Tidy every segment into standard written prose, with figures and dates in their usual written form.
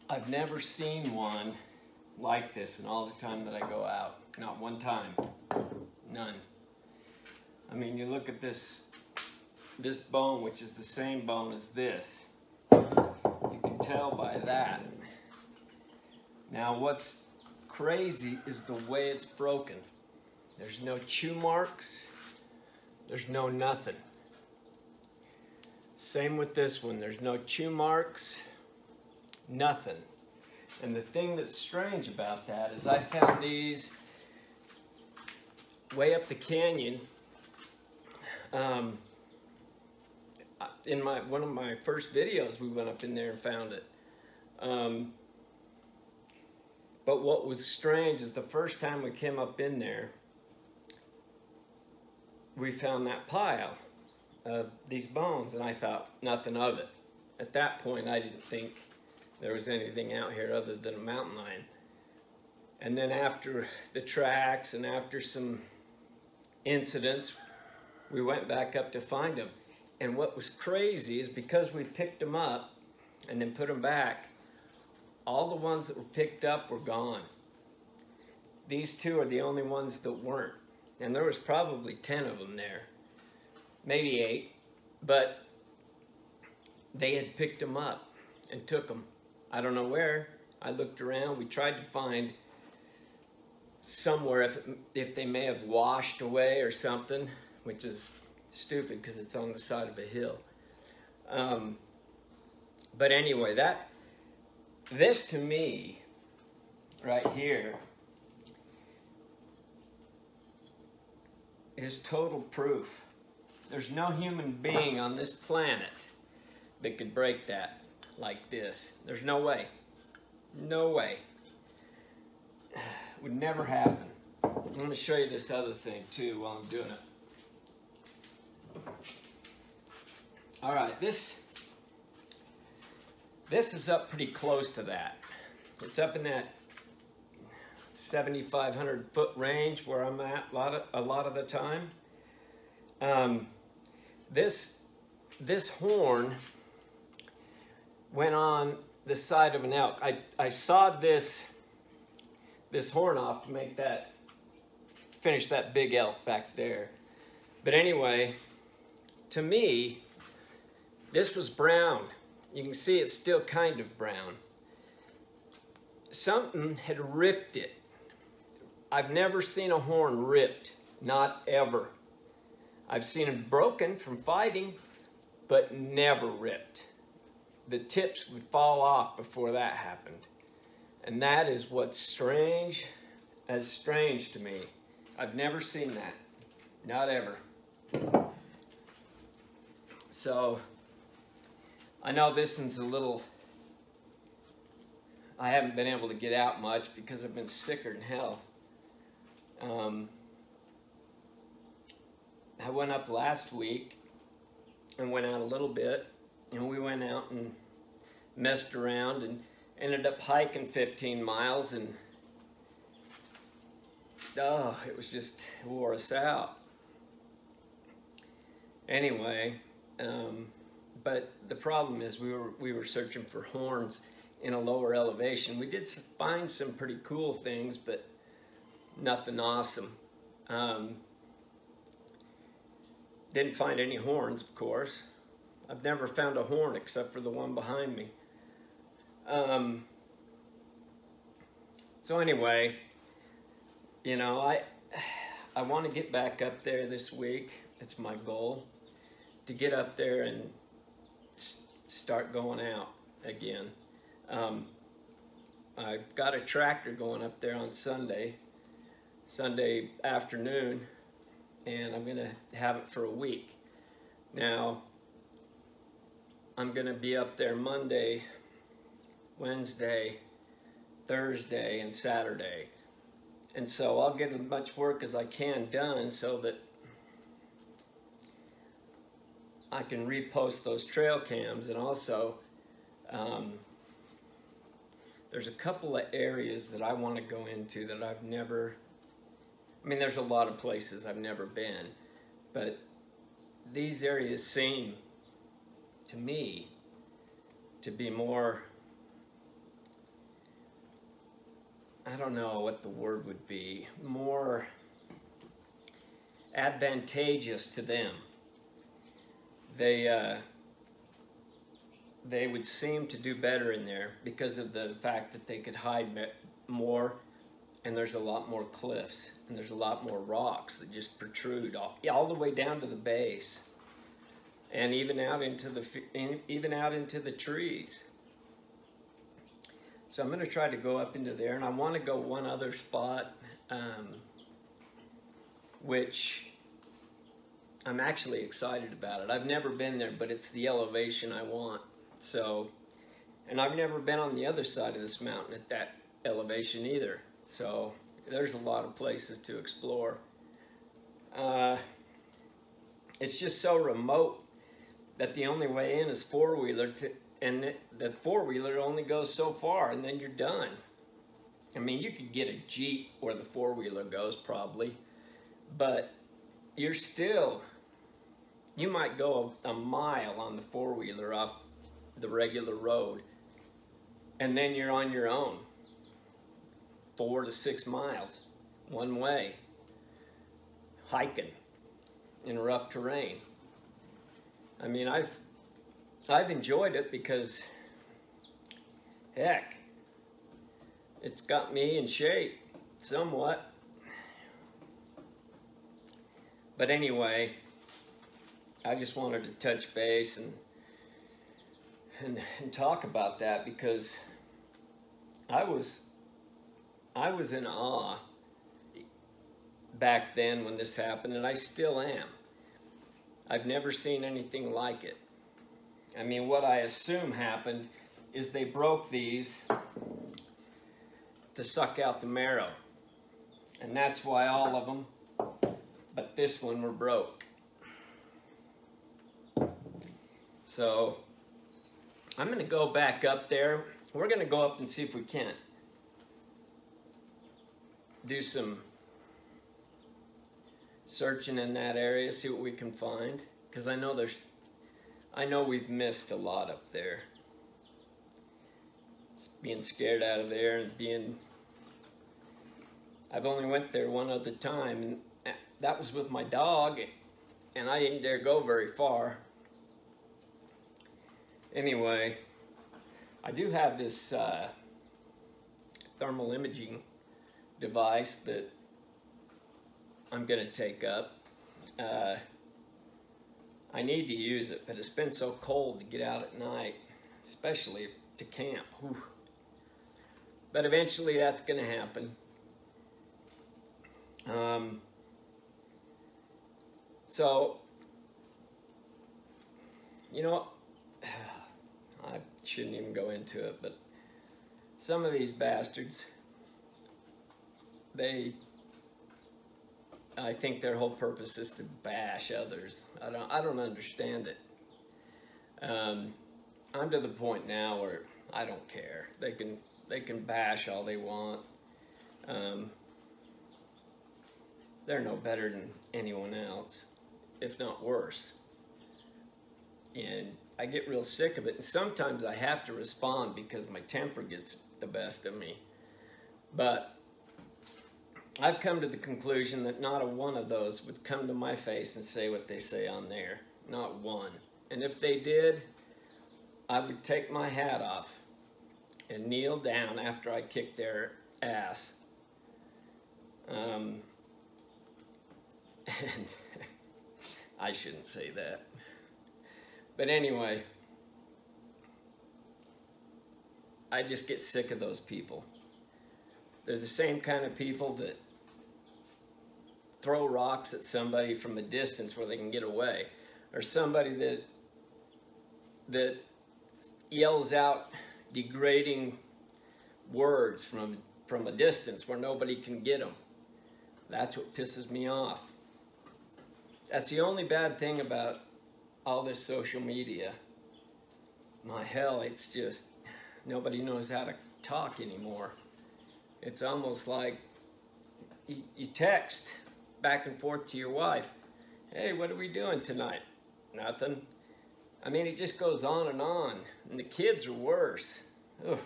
I've never seen one like this in all the time that I go out. Not one time. None. I mean, you look at this bone, which is the same bone as this. You can tell by that. Now, what's crazy is the way it's broken. There's no chew marks. There's no nothing. Same with this one. There's no chew marks. Nothing. And the thing that's strange about that is I found these way up the canyon. In one of my first videos, we went up in there and found it. But what was strange is the first time we came up in there, we found that pile of these bones, and I thought nothing of it. At that point, I didn't think there was anything out here other than a mountain lion. And then after the tracks and after some incidents, we went back up to find them. And what was crazy is because we picked them up and then put them back, all the ones that were picked up were gone. These two are the only ones that weren't. And there was probably 10 of them there, maybe 8, but they had picked them up and took them. I don't know where. I looked around. We tried to find somewhere if they may have washed away or something, which is stupid because it's on the side of a hill. But anyway, this to me, right here, is total proof. There's no human being on this planet that could break that like this. There's no way. No way. Would never happen. I'm going to show you this other thing too while I'm doing it. All right, this is up pretty close to that. It's up in that 7,500 foot range where I'm at a lot of the time. This horn went on the side of an elk. I sawed this horn off to finish that big elk back there. But anyway, to me, this was brown. You can see it's still kind of brown. Something had ripped it. I've never seen a horn ripped, not ever. I've seen them broken from fighting, but never ripped. The tips would fall off before that happened. And that is what's strange to me. I've never seen that, not ever. So, I know this one's a little, I haven't been able to get out much because I've been sicker than hell. I went up last week and went out a little bit, and we went out and messed around and ended up hiking 15 miles, and it wore us out. Anyway, but the problem is we were searching for horns in a lower elevation. We did find some pretty cool things, but nothing awesome. Didn't find any horns, of course. I've never found a horn except for the one behind me. So anyway, you know, I want to get back up there this week. It's my goal to get up there and start going out again. I've got a tractor going up there on Sunday afternoon, and I'm going to have it for a week. Now, I'm going to be up there Monday, Wednesday, Thursday, and Saturday. And so I'll get as much work as I can done so that I can repost those trail cams. And also, there's a couple of areas that I want to go into that I've never, I mean, there's a lot of places I've never been, but these areas seem to me to be more I don't know what the word would be, more advantageous to them. They would seem to do better in there because of the fact that they could hide more, and there's a lot more cliffs, and there's a lot more rocks that just protrude all the way down to the base, and even out into the trees. So I'm going to try to go up into there, and I want to go one other spot, which I'm actually excited about it. I've never been there, but it's the elevation I want. So, and I've never been on the other side of this mountain at that elevation either. So there's a lot of places to explore. It's just so remote that the only way in is four-wheeler, and the four-wheeler only goes so far, and then you're done. I mean, you could get a Jeep where the four-wheeler goes probably, but you're still, you might go a mile on the four-wheeler off the regular road, and then you're on your own 4 to 6 miles one way, hiking in rough terrain. I mean, I've enjoyed it because, heck, it's got me in shape somewhat. But anyway, I just wanted to touch base and talk about that, because I was in awe back then when this happened, and I still am. I've never seen anything like it. I mean, what I assume happened is they broke these to suck out the marrow, and that's why all of them, but this one, were broke. So I'm going to go back up there. We're going to go up and see if we can do some searching in that area, see what we can find, because I know we've missed a lot up there. Just being scared out of there, and I've only went there one other time, and that was with my dog, and I didn't dare go very far. Anyway, I do have this thermal imaging device that I'm going to take up. I need to use it, but it's been so cold to get out at night, especially to camp. Whew. But eventually that's going to happen. So, you know, I shouldn't even go into it, but some of these bastards, I think their whole purpose is to bash others. I don't understand it. I'm to the point now where I don't care. They can bash all they want. They're no better than anyone else, if not worse. And I get real sick of it, and sometimes I have to respond because my temper gets the best of me. But I've come to the conclusion that not a one of those would come to my face and say what they say on there. Not one. And if they did, I would take my hat off and kneel down after I kicked their ass. And I shouldn't say that. But anyway, I just get sick of those people. They're the same kind of people that throw rocks at somebody from a distance where they can get away, or somebody that yells out degrading words from a distance where nobody can get them. That's what pisses me off. That's the only bad thing about all this social media. My hell, it's just nobody knows how to talk anymore. It's almost like you text back and forth to your wife, hey, what are we doing tonight? Nothing. I mean, it just goes on, and the kids are worse. Ugh.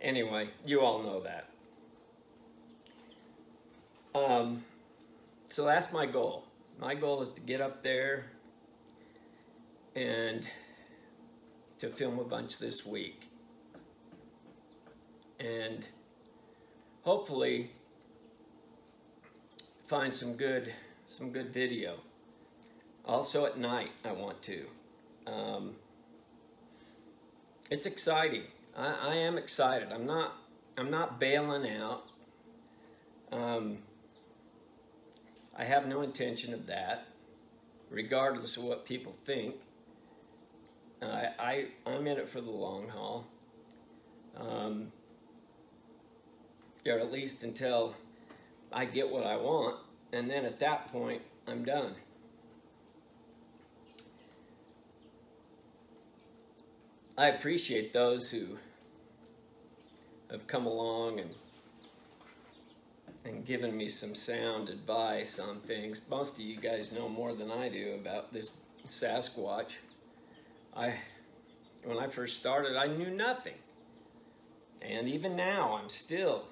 Anyway, you all know that. So that's my goal. My goal is to get up there and to film a bunch this week. And hopefully find some good video. Also at night I want to. It's exciting. I am excited. I'm not bailing out. I have no intention of that, regardless of what people think. I'm in it for the long haul. Or at least until I get what I want, and then at that point, I'm done. I appreciate those who have come along and given me some sound advice on things. Most of you guys know more than I do about this Sasquatch. When I first started, I knew nothing. And even now, I'm still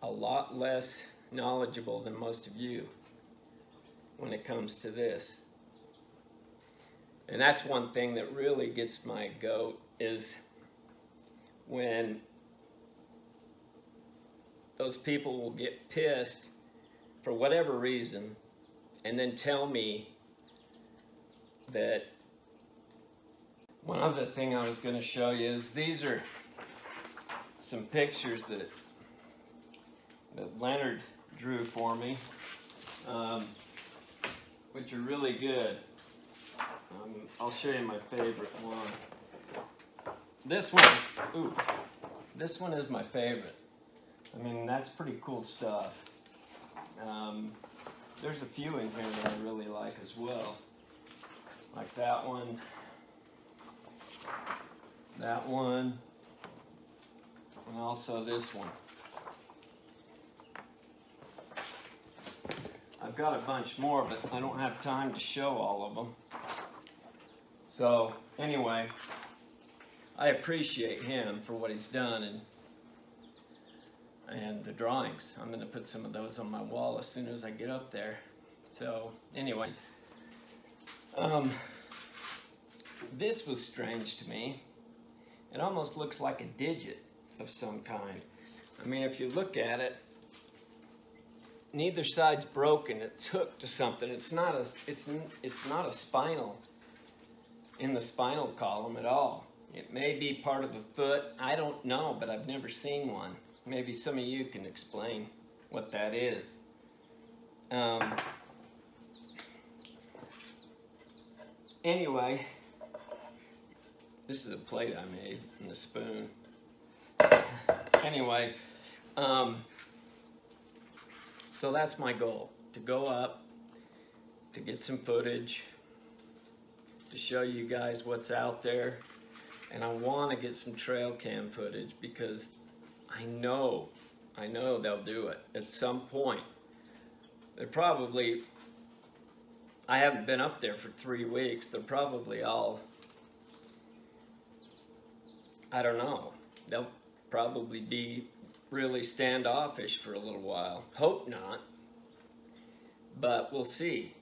a lot less knowledgeable than most of you when it comes to this. And that's one thing that really gets my goat, is when those people will get pissed for whatever reason and then tell me that one other thing I was going to show you is these are some pictures that Leonard drew for me, which are really good. I'll show you my favorite one. This one is my favorite. I mean, that's pretty cool stuff. There's a few in here that I really like as well. Like that one, and also this one. I've got a bunch more, but I don't have time to show all of them. So anyway, I appreciate him for what he's done and the drawings. I'm going to put some of those on my wall as soon as I get up there. So anyway, this was strange to me. It almost looks like a digit of some kind. I mean, if you look at it, neither side's broken. It's hooked to something. It's not a spinal, in the spinal column at all. It may be part of a foot. I don't know, but I've never seen one. Maybe some of you can explain what that is. Anyway, this is a plate I made and a spoon. Anyway, so that's my goal, to go up, to get some footage, to show you guys what's out there. And I want to get some trail cam footage because I know they'll do it at some point. They're probably, I haven't been up there for 3 weeks, they're probably all, I don't know, they'll probably be really standoffish for a little while. Hope not, but we'll see.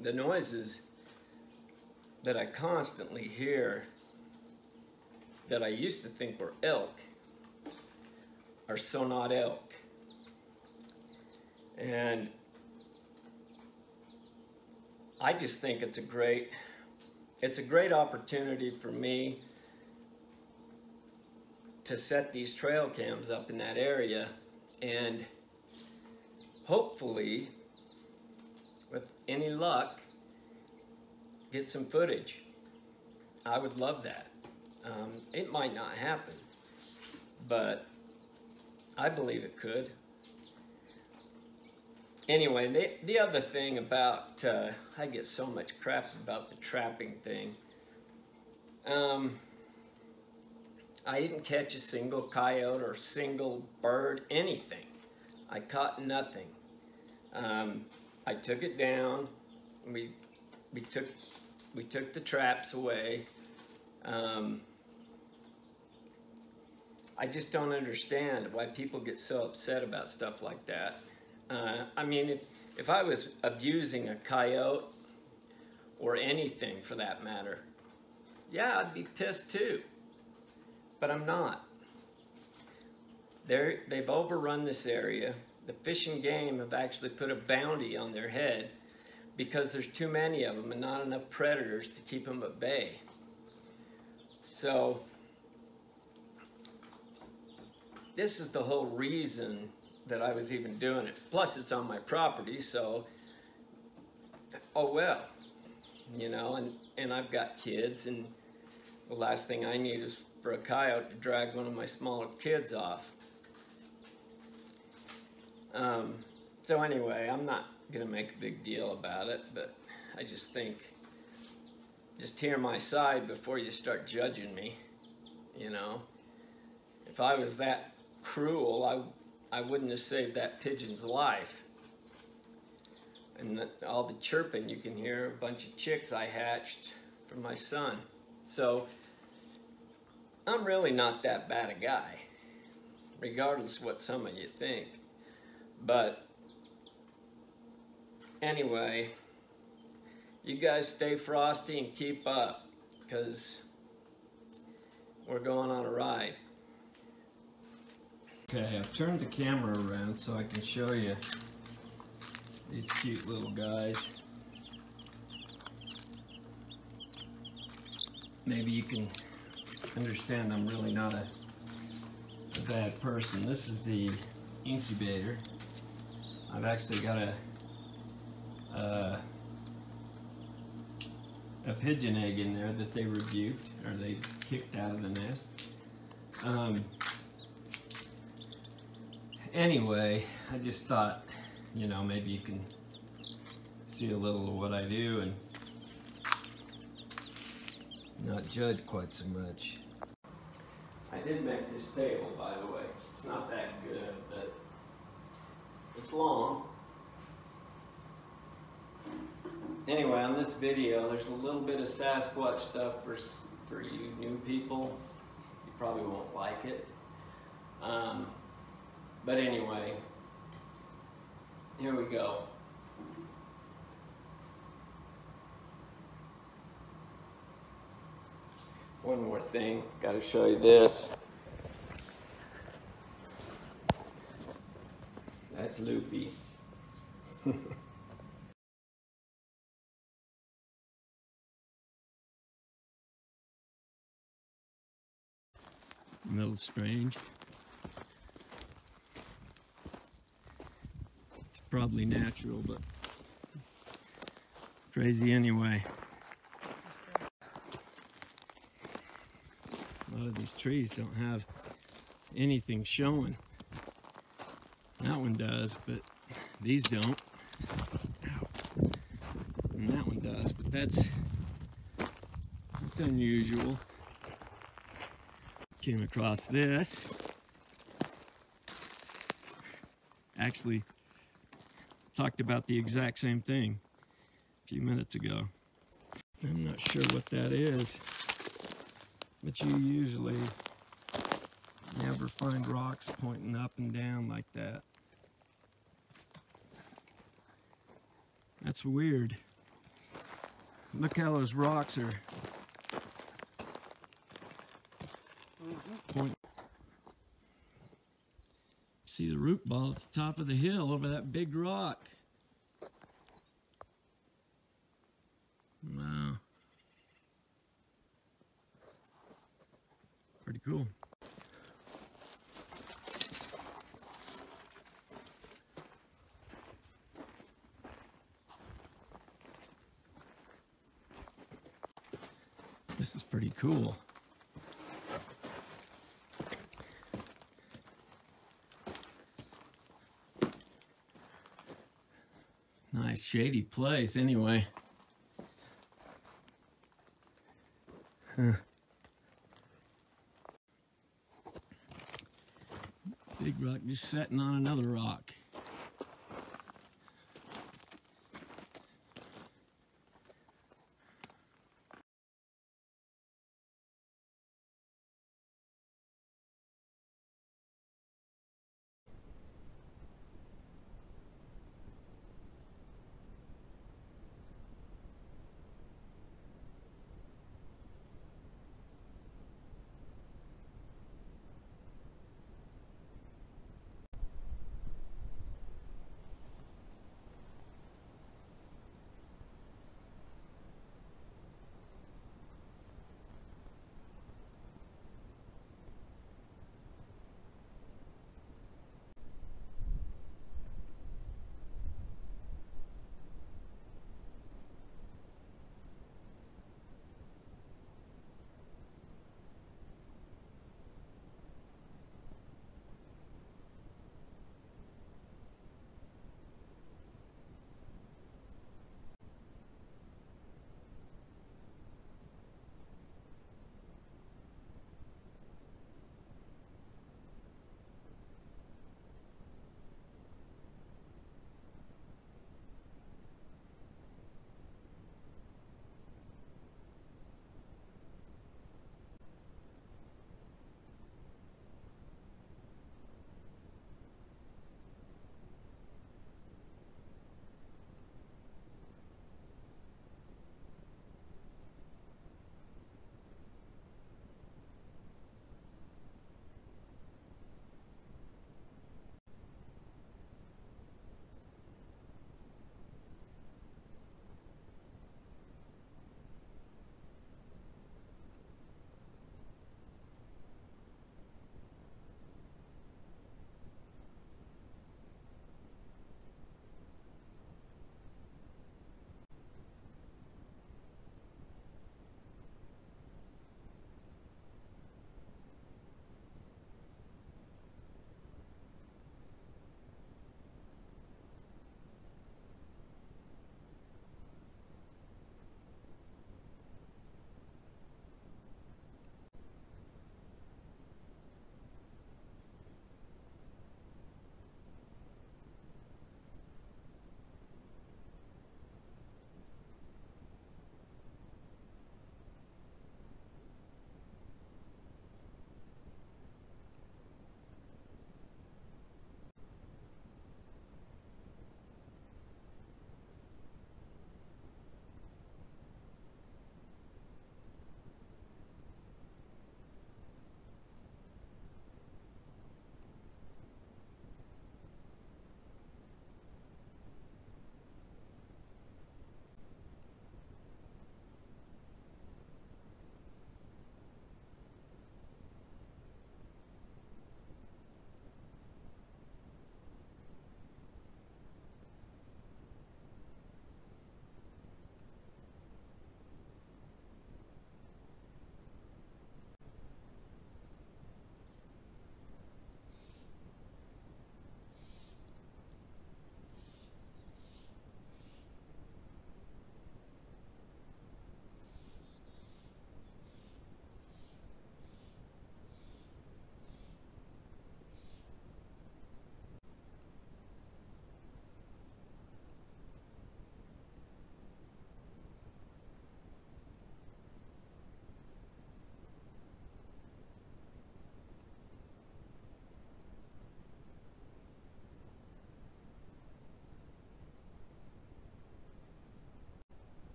The noises that I constantly hear that I used to think were elk are so not elk. And I just think it's a great opportunity for me to set these trail cams up in that area and hopefully, with any luck, get some footage. I would love that. It might not happen, but I believe it could. Anyway, the other thing about, I get so much crap about the trapping thing. I didn't catch a single coyote or single bird, anything. I caught nothing. I took it down. We took the traps away. I just don't understand why people get so upset about stuff like that. I mean, if I was abusing a coyote, or anything for that matter, yeah, I'd be pissed too. But I'm not. They've overrun this area. The Fish and Game have actually put a bounty on their head because there's too many of them and not enough predators to keep them at bay. So this is the whole reason that I was even doing it. Plus it's on my property, so oh well, you know, and I've got kids, and the last thing I need is for a coyote to drag one of my smaller kids off. So anyway, I'm not gonna make a big deal about it, but I just think, just hear my side before you start judging me, you know. If I was that cruel, I wouldn't have saved that pigeon's life. And all the chirping you can hear, a bunch of chicks I hatched from my son. So I'm really not that bad a guy, regardless of what some of you think. But anyway, you guys stay frosty and keep up, because we're going on a ride. Okay, I've turned the camera around so I can show you these cute little guys. Maybe you can understand I'm really not a bad person. This is the incubator. I've actually got a pigeon egg in there that they rebuked, or they kicked out of the nest. Anyway, I just thought, you know, maybe you can see a little of what I do and not judge quite so much. I did make this table, by the way. It's not that good, but it's long. Anyway, on this video, there's a little bit of Sasquatch stuff for you new people. You probably won't like it. But anyway, here we go. One more thing, got to show you this. That's Loopy. A little strange. It's probably natural, but crazy anyway. A lot of these trees don't have anything showing. That one does, but these don't. Ow. And that one does, but that's unusual. Came across this. Actually, talked about the exact same thing a few minutes ago. I'm not sure what that is, but you usually never find rocks pointing up and down like that. That's weird. Look how those rocks are pointing. See the root ball at the top of the hill over that big rock. Wow. Pretty cool. This is pretty cool. Nice shady place anyway. Huh. Big rock just sitting on another rock.